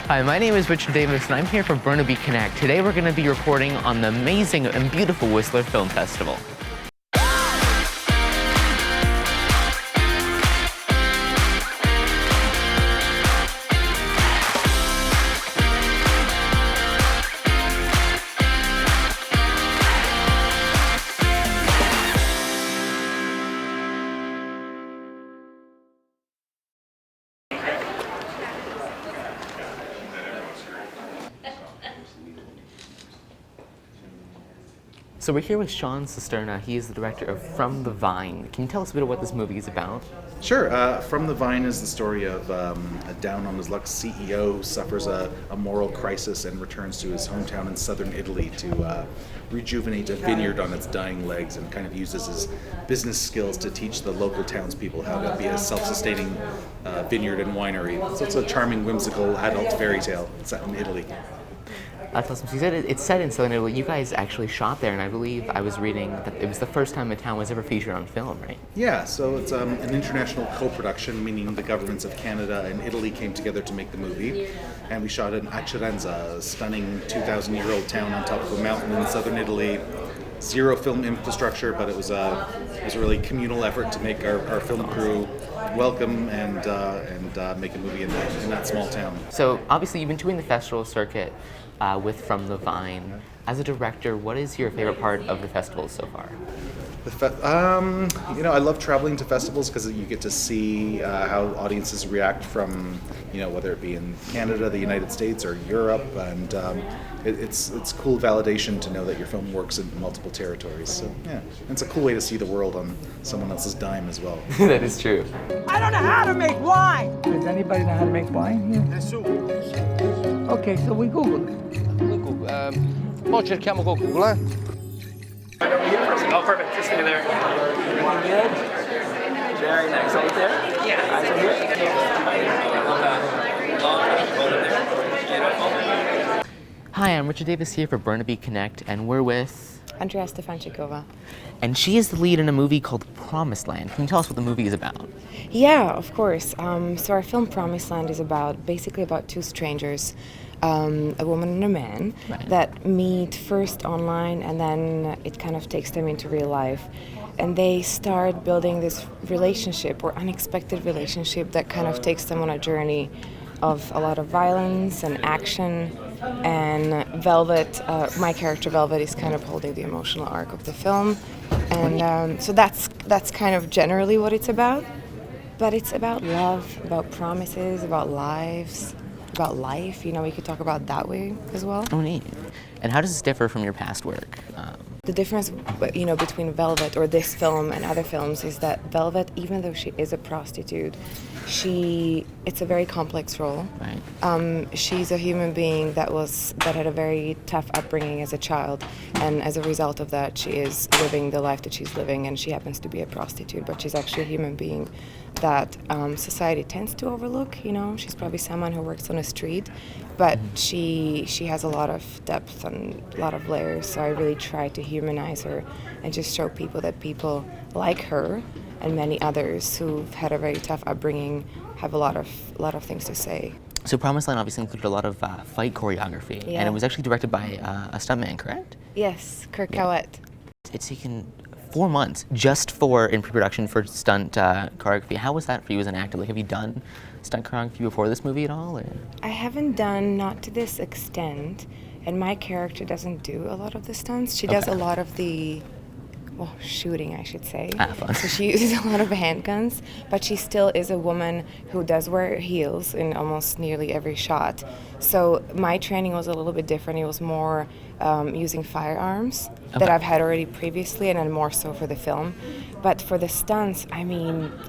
Hi, my name is Richard Davis, and I'm here for Burnaby Connect. Today we're going to be reporting on the amazing and beautiful Whistler Film Festival. So we're here with Sean Cisterna. He is the director of From the Vine. Can you tell us a bit of what this movie is about? Sure. From the Vine is the story of a down-on-his-luck CEO who suffers a moral crisis and returns to his hometown in southern Italy to rejuvenate a vineyard on its dying legs, and kind of uses his business skills to teach the local townspeople how to be a self-sustaining vineyard and winery. So it's a charming, whimsical adult fairy tale set in Italy. That's awesome. So you said it's set in Southern Italy. You guys actually shot there, and I believe I was reading that it was the first time a town was ever featured on film, right? Yeah, so it's an international co-production, meaning the governments of Canada and Italy came together to make the movie. And we shot in Acerenza, a stunning 2,000-year-old town on top of a mountain in southern Italy. Zero film infrastructure, but it was a really communal effort to make our film crew welcome and make a movie in that small town. So obviously you've been doing the festival circuit with From the Vine. As a director, what is your favorite part of the festival so far? I love traveling to festivals because you get to see how audiences react from, whether it be in Canada, the United States, or Europe, and it's cool validation to know that your film works in multiple territories. So yeah, it's a cool way to see the world on someone else's dime as well. That is true. I don't know how to make wine. Does anybody know how to make wine here? Okay, so we Googled it. Mo cerchiamo con Google, Oh, perfect. Just stay there. Looking good? Very nice. Right there? Yeah. Eyes on here. Hi, I'm Richard Davis here for Burnaby Connect, and we're with Andrea Stefanchikova. And she is the lead in a movie called Promised Land. Can you tell us what the movie is about? Yeah, of course. So our film Promised Land is basically about two strangers, a woman and a man, Right. that meet first online, and then it kind of takes them into real life. And they start building this relationship, or unexpected relationship, that kind of takes them on a journey of a lot of violence and action. And Velvet, my character Velvet, is kind of holding the emotional arc of the film. And so that's kind of generally what it's about. But it's about love, about promises, about lives, about life. We could talk about it that way as well. Oh, neat. And how does this differ from your past work? The difference, between Velvet or this film and other films is that Velvet, even though she is a prostitute, it's a very complex role. Right. She's a human being that had a very tough upbringing as a child, and as a result of that, she is living the life that she's living, and she happens to be a prostitute, but she's actually a human being that society tends to overlook. She's probably someone who works on a street, but she has a lot of depth and a lot of layers. So I really try to humanize her and just show people that people like her and many others who've had a very tough upbringing have a lot of things to say. So Promised Land obviously included a lot of fight choreography, Yeah. and it was actually directed by a stuntman, correct? Yes, Kirk Cowett. It's taken 4 months just in pre-production for stunt choreography. How was that for you as an actor? Have you done stunt choreography before this movie at all? Or? I haven't done, not to this extent, and my character doesn't do a lot of the stunts. She does a lot of the shooting, I should say. Fun. So she uses a lot of handguns, but she still is a woman who does wear heels in almost nearly every shot. So my training was a little bit different. It was more using firearms that I've had already previously, and then more so for the film. But for the stunts,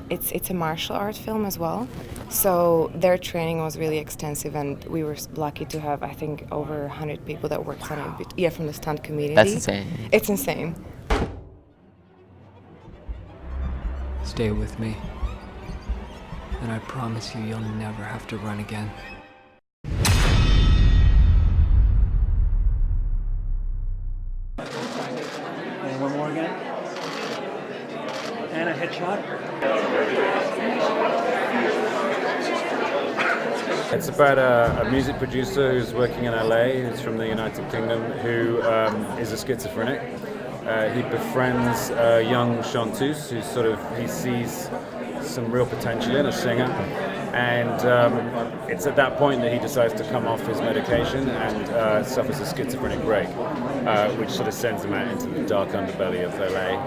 it's a martial arts film as well. So their training was really extensive, and we were lucky to have, I think, over 100 people that worked on it. Yeah, from the stunt community. That's insane. It's insane. Stay with me, and I promise you'll never have to run again. And one more again. And a headshot. It's about a music producer who's working in LA, who's from the United Kingdom, who is a schizophrenic. He befriends a young chanteuse who he sees some real potential in, a singer, and it's at that point that he decides to come off his medication and suffers a schizophrenic break, which sort of sends him out into the dark underbelly of LA.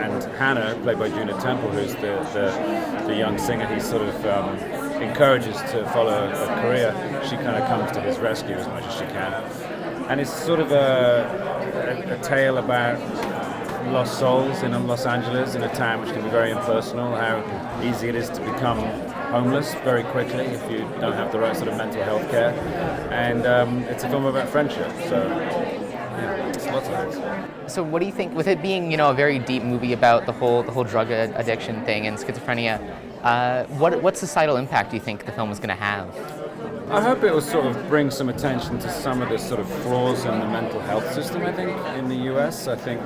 And Hannah, played by Juna Temple, who's the young singer he sort of encourages to follow a career, she kind of comes to his rescue as much as she can. And it's sort of a tale about lost souls in Los Angeles, in a town which can be very impersonal, how easy it is to become homeless very quickly if you don't have the right sort of mental health care. And it's a film about friendship, so yeah, it's lots of things. So what do you think, with it being, a very deep movie about the whole drug addiction thing and schizophrenia, what societal impact do you think the film is going to have? I hope it will sort of bring some attention to some of the sort of flaws in the mental health system, I think, in the US. I think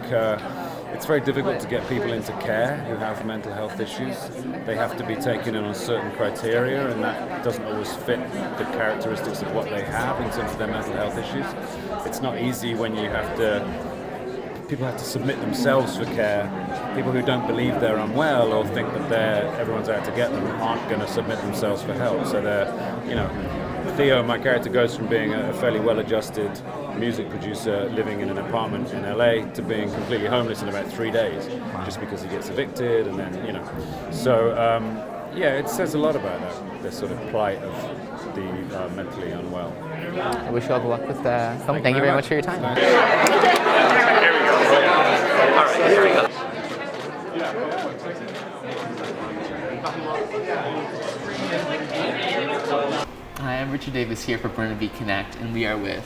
it's very difficult to get people into care who have mental health issues. They have to be taken in on certain criteria, and that doesn't always fit the characteristics of what they have in terms of their mental health issues. It's not easy when people have to submit themselves for care. People who don't believe they're unwell or think that everyone's out to get them aren't going to submit themselves for help. So Theo, my character, goes from being a fairly well-adjusted music producer living in an apartment in LA to being completely homeless in about 3 days, just because he gets evicted, and then, So, it says a lot about the sort of plight of the mentally unwell. I wish you all the luck with the film. Thank you very much for your time. Thanks. Here we go. All right, here we go. Hi, I'm Richard Davis here for Burnaby Connect, and we are with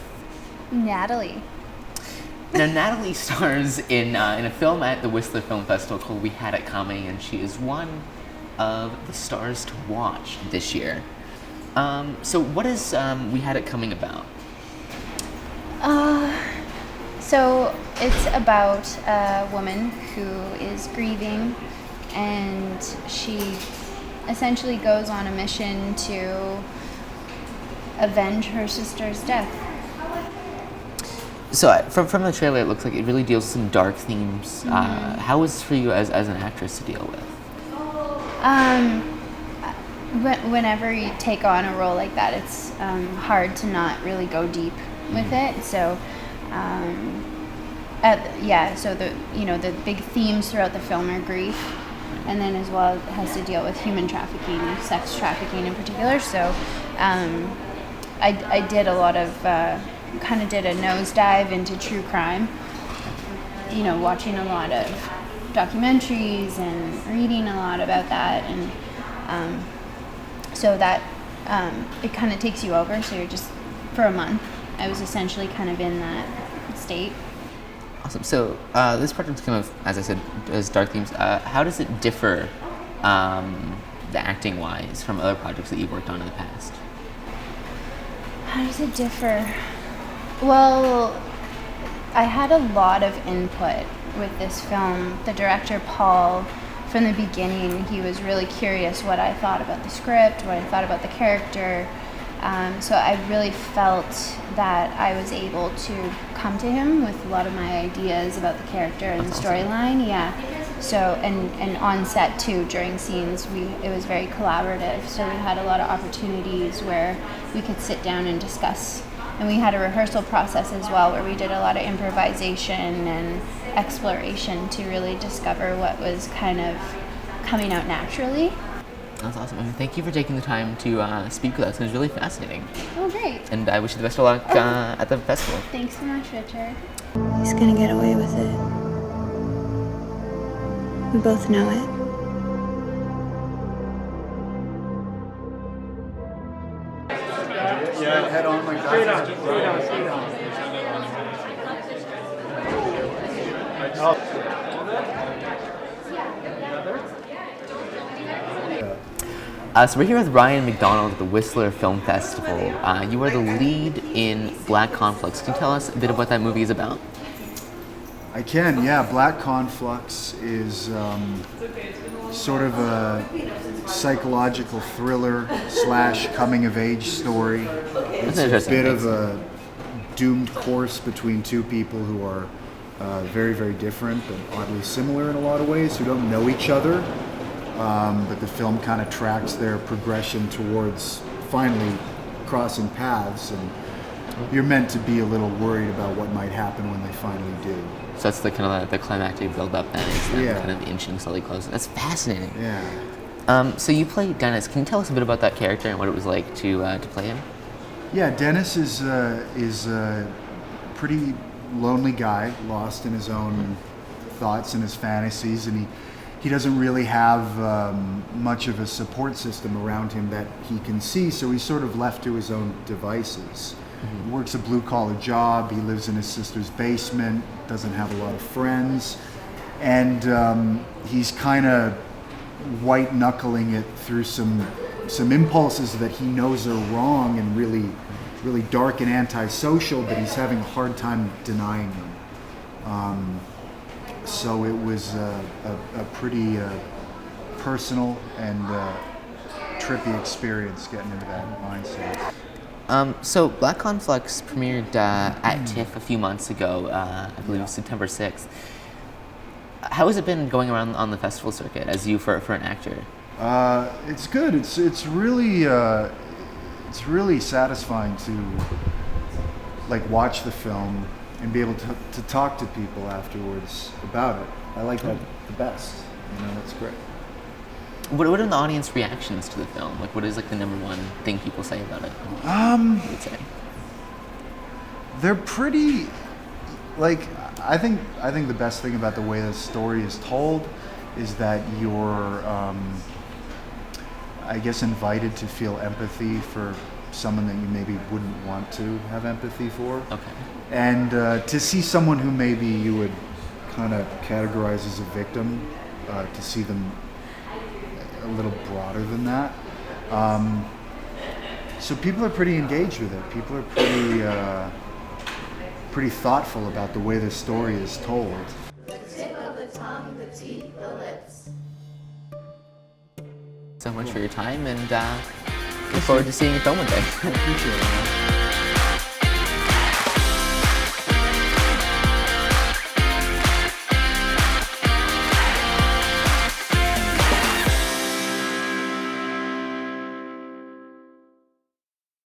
Natalie. Now, Natalie stars in a film at the Whistler Film Festival called We Had It Kamen, and she is one of the stars to watch this year. So what is We Had It Coming about? So it's about a woman who is grieving, and she essentially goes on a mission to avenge her sister's death. So from the trailer, it looks like it really deals with some dark themes. Mm-hmm. How is it for you as an actress to deal with? Whenever you take on a role like that, it's hard to not really go deep with it. So, so the big themes throughout the film are grief, and then as well it has to deal with human trafficking, sex trafficking in particular. So, I did a lot of did a nosedive into true crime. Watching a lot of documentaries and reading a lot about that, and so that it kind of takes you over. So you're just, for a month, I was essentially kind of in that state. Awesome. So this project came up, as I said, as dark themes. How does it differ, the acting-wise, from other projects that you've worked on in the past? How does it differ? Well, I had a lot of input with this film. The director, Paul, from the beginning, he was really curious what I thought about the script, what I thought about the character. So I really felt that I was able to come to him with a lot of my ideas about the character and the storyline. Yeah. So and on set too, during scenes, it was very collaborative. So we had a lot of opportunities where we could sit down and discuss. And we had a rehearsal process as well, where we did a lot of improvisation and exploration to really discover what was kind of coming out naturally. That's awesome. I mean, thank you for taking the time to speak with us. It was really fascinating. Oh, great. And I wish you the best of luck at the festival. Thanks so much, Richard. He's gonna get away with it. We both know it. Yeah, head on like that. Straight on, straight on. So we're here with Ryan McDonald at the Whistler Film Festival. You are the lead in Black Conflux. Can you tell us a bit of what that movie is about? I can, yeah. Black Conflux is sort of a psychological thriller / coming of age story. It's a bit of a doomed course between two people who are very, very different but oddly similar in a lot of ways, who don't know each other. But the film kind of tracks their progression towards finally crossing paths, and you're meant to be a little worried about what might happen when they finally do. So that's the kind of the climactic build-up then, is them kind of inching slowly closer. That's fascinating. Yeah. So you played Dennis. Can you tell us a bit about that character and what it was like to play him? Yeah, Dennis is a pretty lonely guy, lost in his own thoughts and his fantasies, and he doesn't really have much of a support system around him that he can see, so he's sort of left to his own devices. He works a blue-collar job, he lives in his sister's basement, doesn't have a lot of friends, and he's kind of white-knuckling it through some impulses that he knows are wrong and really dark and antisocial, but he's having a hard time denying them. So it was a pretty personal and trippy experience getting into that mindset. So Black Conflux premiered at TIFF a few months ago, I believe it was September 6th. How has it been going around on the festival circuit as you for an actor? It's good. It's really satisfying to watch the film and be able to talk to people afterwards about it. I like that the best. That's great. What are the audience reactions to the film? What is the number one thing people say about it? What would say? They're pretty. I think the best thing about the way the story is told is that you're, I guess, invited to feel empathy for someone that you maybe wouldn't want to have empathy for. Okay. And to see someone who maybe you would kind of categorize as a victim, to see them a little broader than that. So people are pretty engaged with it. People are pretty thoughtful about the way the story is told. The tip of the tongue, the teeth, the lips. So much for your time, and look forward to seeing your film one day. I appreciate it.